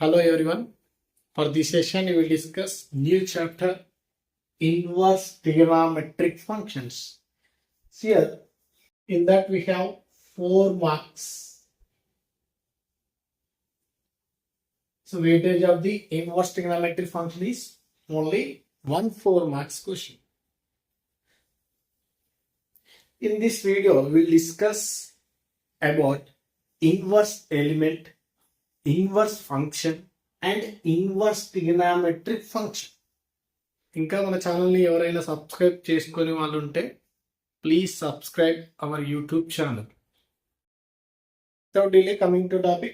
Hello everyone. For this session, we will discuss new chapter inverse trigonometric functions. Here, in that we have 4 marks. So weightage of the inverse trigonometric function is only 4 marks question. In this video, we will discuss about inverse element, inverse function and inverse trigonometric function. ఇంకా మన ఛానల్ని ఎవరైనా subscribe చేసుకునే వాళ్ళు ఉంటే please subscribe our YouTube channel. Without delay, coming to topic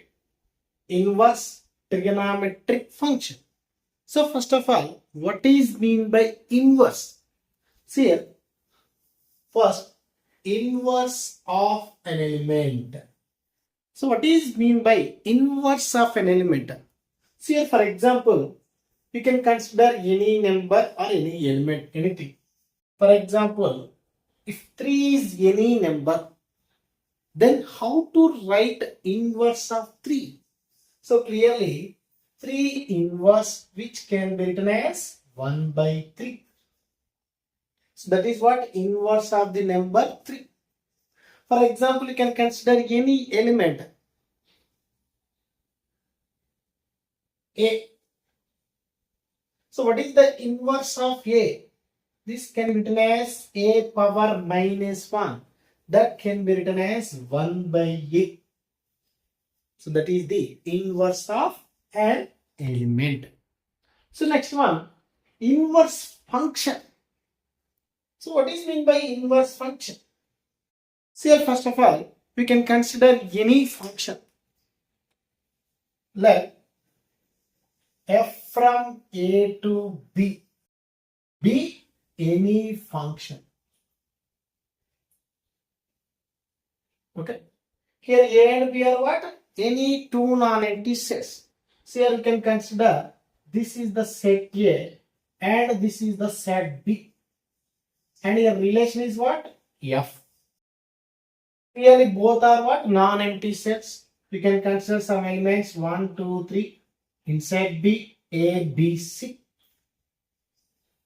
inverse trigonometric function. So first of all, what is mean by inverse? See here, first inverse of an element. So what is mean by inverse of an element? See here, for example, you can consider any number or any element, anything. For example, if 3 is any number, then how to write inverse of 3? So clearly, 3 inverse which can be written as 1 by 3. So that is what inverse of the number 3. For example, you can consider any element A. So what is the inverse of A? This can be written as A power minus 1. That can be written as 1 by A. So that is the inverse of an element. So next one, inverse function. So what is meant by inverse function? See here, first of all, we can consider any function like f from A to B be any function. Okay. Here A and B are what? Any two non-empty sets. So here you can consider this is the set A and this is the set B. And your relation is what? F. Clearly both are what? Non-empty sets. We can consider some elements 1, 2, 3. In set B, A, B, C.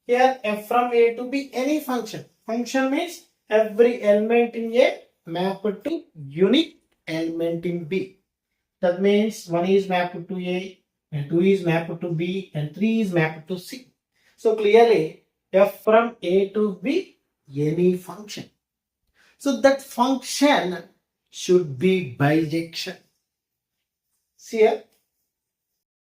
Here f from A to B, any function. Function means every element in A mapped to unique element in B. That means 1 is mapped to A, and 2 is mapped to B, and 3 is mapped to C. So clearly, f from A to B, any function. So that function should be bijection. See here.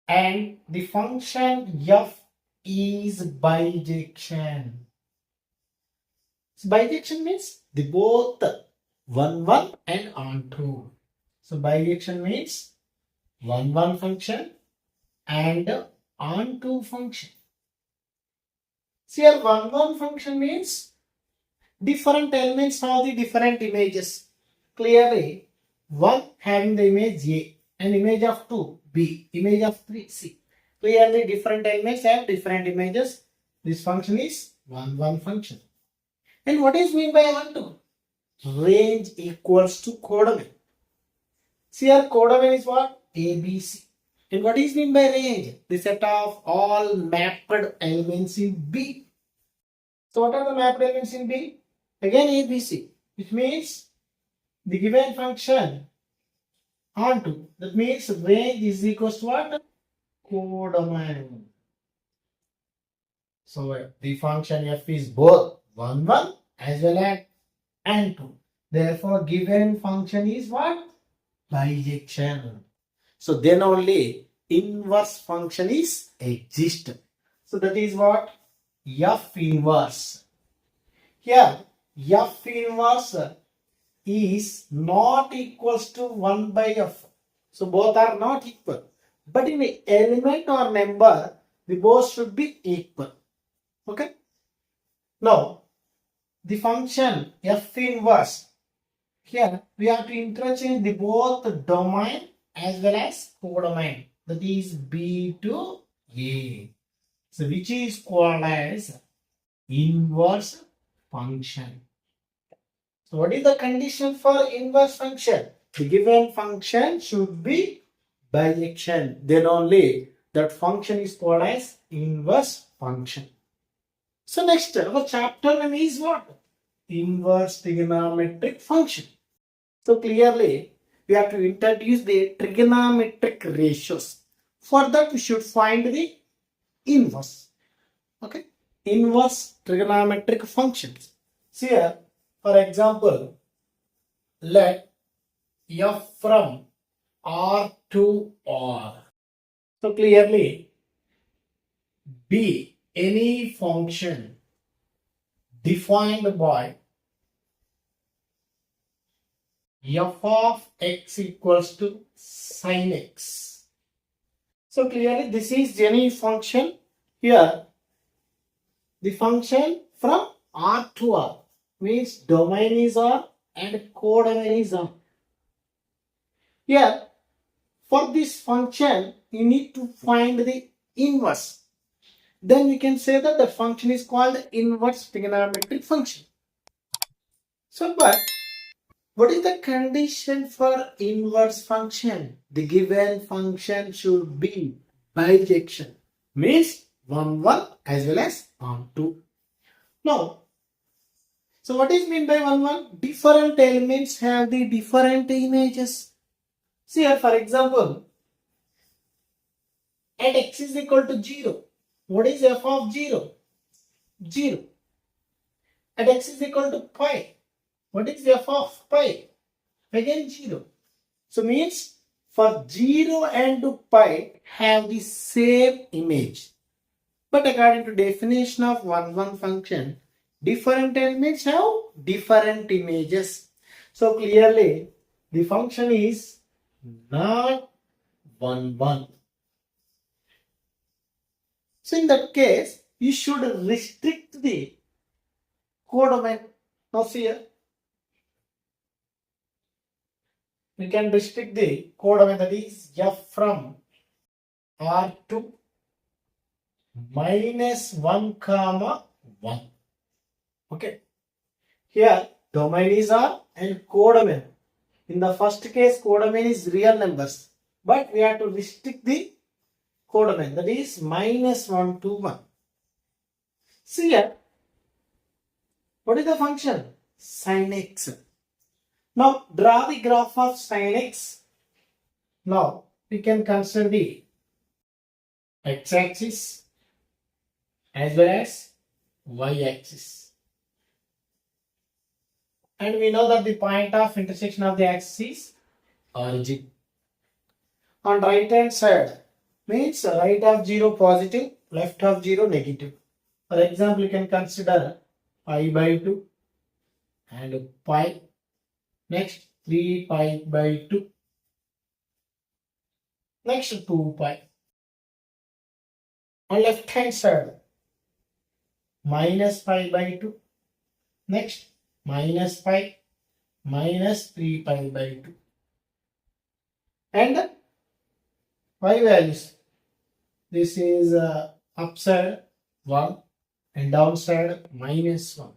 And the function f is bijection. So bijection means the both 1 1 and onto. So bijection means 1 1 function and onto function. See here, 1 1 function means different elements have the different images. Clearly, 1 having the image A and image of 2 B, image of 3 C. Clearly different elements have different images. This function is 1 1 function. And what is mean by onto? Range equals to codomain. See here, codomain is what? A, B, C. And what is mean by range? The set of all mapped elements in B. So what are the mapped elements in B? Again A, B, C. Which means the given function onto. That means range is equals to what? Codomain. So the function f is both 1 1 as well as and 2. Therefore, given function is what? Bijection. So then only inverse function is exist. So that is what? F inverse. Here, f inverse is not equals to 1 by f. So both are not equal. But in the element or number, the both should be equal. Okay. Now, the function f inverse. Here we have to interchange the both domain as well as codomain. That is B to A. So which is called as inverse function. So what is the condition for inverse function? The given function should be bijection, then only that function is called as inverse function. So next, our chapter name is what? Inverse trigonometric function. So clearly, we have to introduce the trigonometric ratios. For that, we should find the inverse. Okay, inverse trigonometric functions. See here, for example, let f from R to R. So clearly, be any function defined by f of x equals to sin x. So clearly this is any function. Here the function from R to R means domain is R and codomain is R. Here for this function you need to find the inverse. Then we can say that the function is called inverse trigonometric function. So but what is the condition for inverse function? The given function should be bijection. Means 1, 1 as well as on 2. Now, so what is mean by 1, 1? Different elements have the different images. See here, for example, at x is equal to 0. What is f of 0? 0. At x is equal to pi. What is f of pi? Again 0. So means for 0 and pi have the same image. But according to definition of 1, 1 function, different elements have different images. So clearly the function is not 1, 1. So in that case, you should restrict the codomain. Now see here. We can restrict the codomain, that is f from R to minus 1 comma 1. Okay. Here domain is R and codomain. In the first case, codomain is real numbers. But we have to restrict the codomain, that is minus 1 to 1. See here. What is the function? Sin x. Now draw the graph of sin x. Now we can consider the x-axis as well as y-axis. And we know that the point of intersection of the axis is origin. On right hand side means right of 0 positive, left of 0 negative. For example, you can consider pi by 2 and pi. Next 3 pi by 2. Next 2 pi. On left hand side minus pi by 2. Next minus pi minus 3 pi by 2. And y values. This is upside 1 and downside minus 1.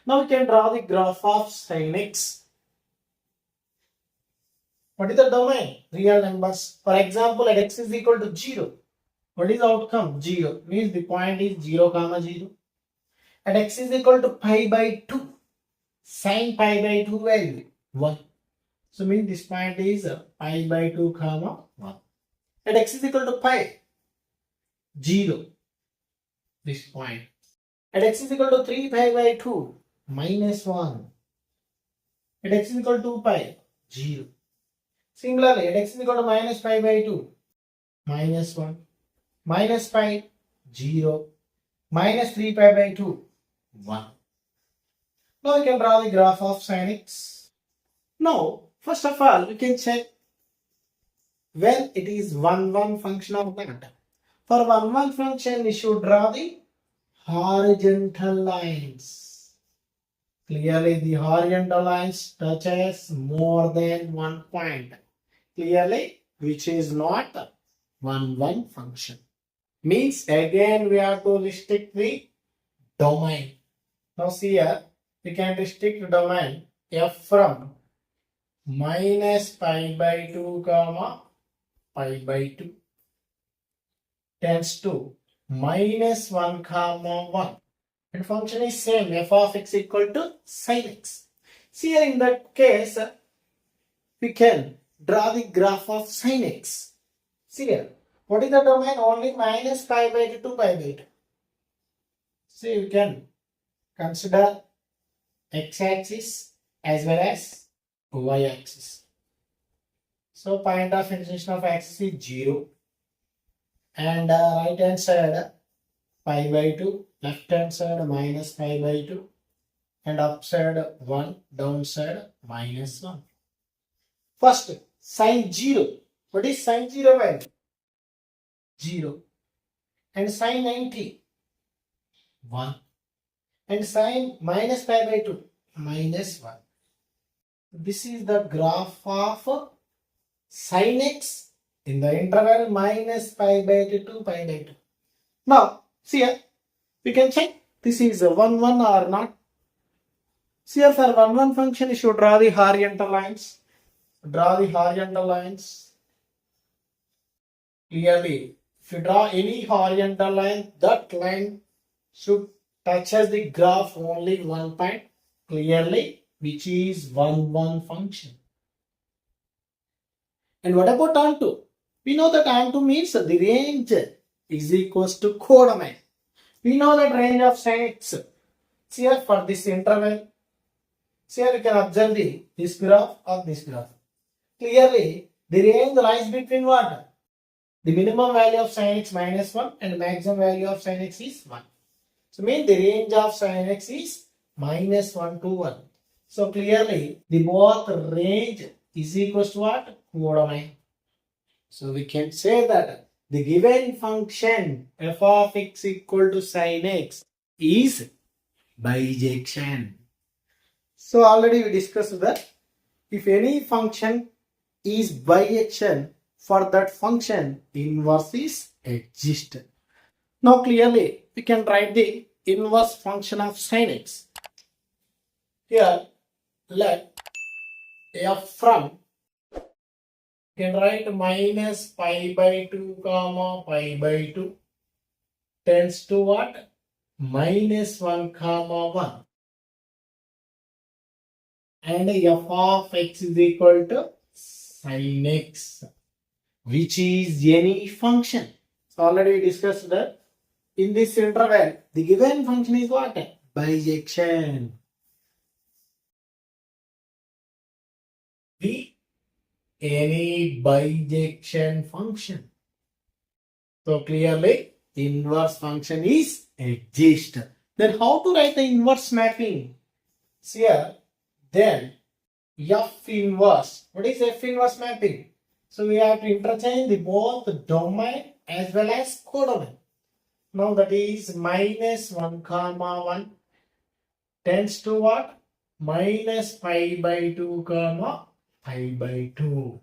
Now we can draw the graph of sin x. What is the domain? Real numbers. For example, at x is equal to 0. What is the outcome? 0. Means the point is 0 comma 0. At x is equal to pi by 2. Sin pi by 2 value 1. So means this point is pi by 2 comma 1. At x is equal to pi 0. This point. At x is equal to 3 pi by 2 minus 1. At x is equal to 2 pi 0. Similarly, at x is equal to minus pi by 2 minus 1. Minus pi 0. Minus 3 pi by 2 1. Now we can draw the graph of sin x. Now first of all we can check when it is 1, 1 function or not. For 1, 1 function we should draw the horizontal lines. Clearly the horizontal lines touches more than one point. Clearly which is not 1, 1 function. Means again we have to restrict the domain. Now see here we can restrict the domain f from minus pi by 2 comma pi by 2 tends to minus 1 comma 1. And function is same, f of x equal to sin x. See here in that case, we can draw the graph of sin x. See here, what is the domain? Only minus pi by 2 to pi by 2. See, you can consider x-axis as well as y-axis. So point of intersection of axis is 0. And right hand side pi by 2, left hand side minus pi by 2, and upside 1, downside minus 1. First, sin 0. What is sin 0 value? 0. And sin 90? 1. And sin minus pi by 2? Minus 1. This is the graph of sin x in the interval minus pi by 2 to pi by 2. Now, see here, we can check this is a 1, 1 or not. See here, for 1, 1 function, you should draw the horizontal lines. Draw the horizontal lines. Clearly, if you draw any horizontal line, that line should touch as the graph only one point clearly, which is 1, 1 function. And what about onto? We know that onto means the range is equals to codomain. We know that range of sin x. See here for this interval. See here you can observe this graph or this graph. Clearly, the range lies between what? The minimum value of sin x minus 1 and maximum value of sin x is 1. So mean the range of sin x is minus 1 to 1. So clearly the both range is equals to what? Codomain. So we can say that the given function f of x equal to sin x is bijection. So already we discussed that if any function is bijection, for that function inverse is exist. Now clearly we can write the inverse function of sin x. Here let f from, you can write minus pi by 2 comma pi by 2 tends to what? Minus 1 comma 1. And f of x is equal to sin x, which is any function. So already we discussed that in this interval, the given function is what? Bijection. The any bijection function. So clearly, inverse function is exist. Then how to write the inverse mapping? See here, then f inverse. What is f inverse mapping? So we have to interchange the both domain as well as codomain. Now that is minus 1 comma 1 tends to what? Minus pi by 2 comma pi by 2.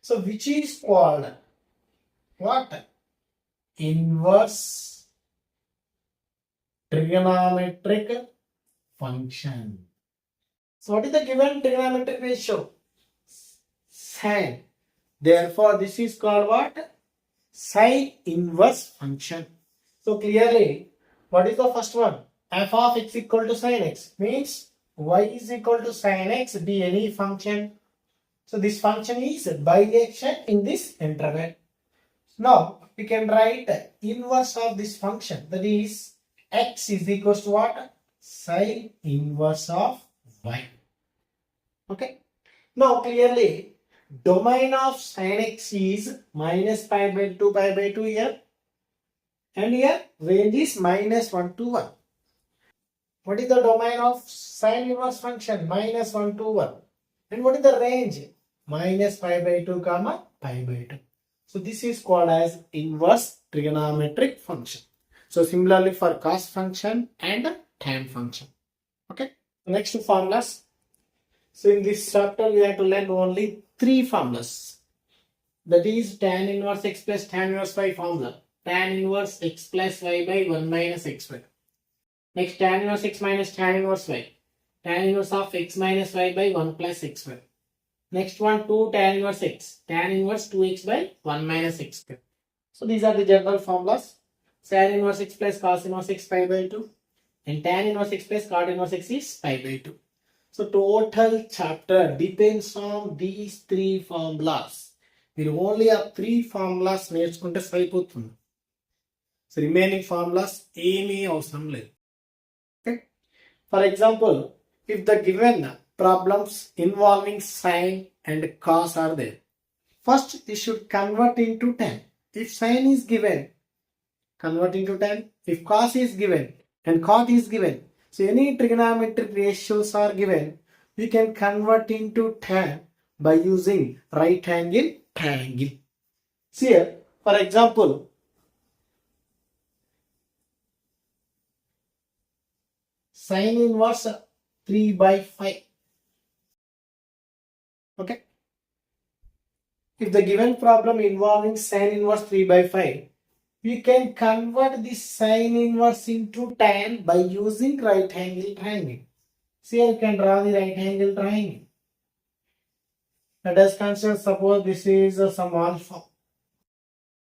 So which is called what? Inverse trigonometric function. So what is the given trigonometric ratio? Sin. Therefore this is called what? Sin inverse function. So clearly, what is the first one? F of x equal to sin x means y is equal to sin x be any function. So this function is bijection in this interval. Now we can write inverse of this function, that is x is equal to what? Sin inverse of y. Okay. Now clearly domain of sin x is minus pi by 2 pi by 2 here, and here range is minus 1 to 1. What is the domain of sin inverse function? Minus 1 to 1. And what is the range? Minus pi by 2 comma pi by 2. So this is called as inverse trigonometric function. So similarly for cos function and tan function. Okay. Next formulas. So in this chapter we have to learn only 3 formulas. That is tan inverse x plus tan inverse y formula. Tan inverse x plus y by 1 minus xy. Next tan inverse x minus tan inverse y. tan inverse of x minus y by 1 plus xy. Next one 2 tan inverse x, tan inverse 2x by 1 minus x square. So these are the general formulas. Tan inverse x plus cos inverse x pi by 2 and tan inverse x plus cot inverse x is pi by 2. So total chapter depends on these three formulas. మీరు only ఆ 3 formulas నేర్చుకుంటే సరిపోతుంది. So remaining formulas ఏమీ అవసరం లేదు. Okay? For example, if the given problems involving sine and cos are there, first you should convert into tan. If sine is given, convert into tan. If cos is given and cot is given, so any trigonometric ratios are given, we can convert into tan by using right angle triangle. See here, for example, sine inverse 3 by 5. Okay. If the given problem involving sine inverse 3 by 5, we can convert this sine inverse into tan by using right angle triangle. See, you can draw the right angle triangle. Let us consider, suppose this is some alpha.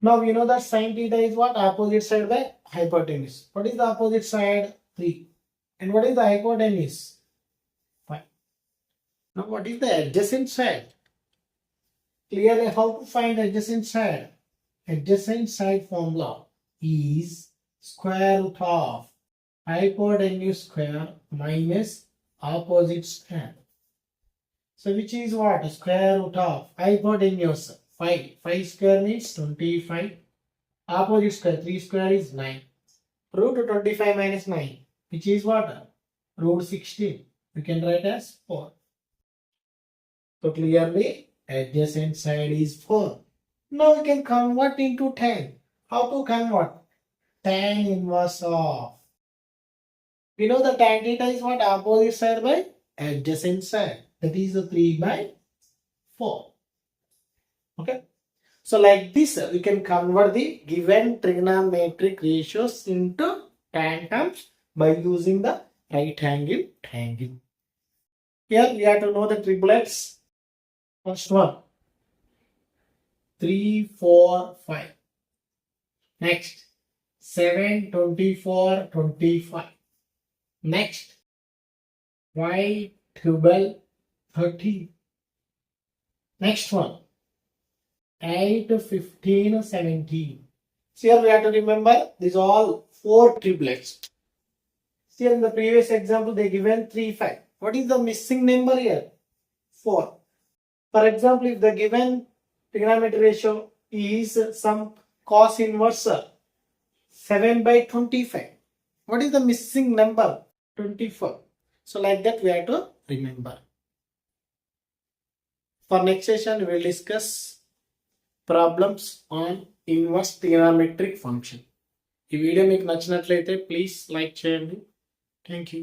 Now we know that sine theta is what? Opposite side by hypotenuse. What is the opposite side? 3. And what is the hypotenuse? 5. Now what is the adjacent side? Clearly, how to find adjacent side? Adjacent side formula is square root of hypotenuse square minus opposite square. So which is what? Square root of hypotenuse 5. 5 square means 25. Opposite square 3 square is 9. Root 25 minus 9, which is what? Root 16. We can write as 4. So clearly adjacent side is 4. Now we can convert into tan. How to convert? Tan inverse of. We know the tan theta is what? Opposite side by adjacent side. That is 3 by 4. Okay. So like this, we can convert the given trigonometric ratios into tan terms by using the right angle triangle. Here we have to know the triplets. First one, 3, 4, 5. Next, 7, 24, 25. Next, 5, 12, 13. Next one, 8, 15, 17. So here we have to remember these all 4 triplets. See, in the previous example they given 3, 5. What is the missing number here? 4. For example, if the given trigonometric ratio is some cos inverse 7 by 25. What is the missing number? 24. So like that we have to remember. For next session we will discuss problems on inverse trigonometric function. ఈ video మీకు నచ్చినట్లయితే please like చేయండి. Thank you.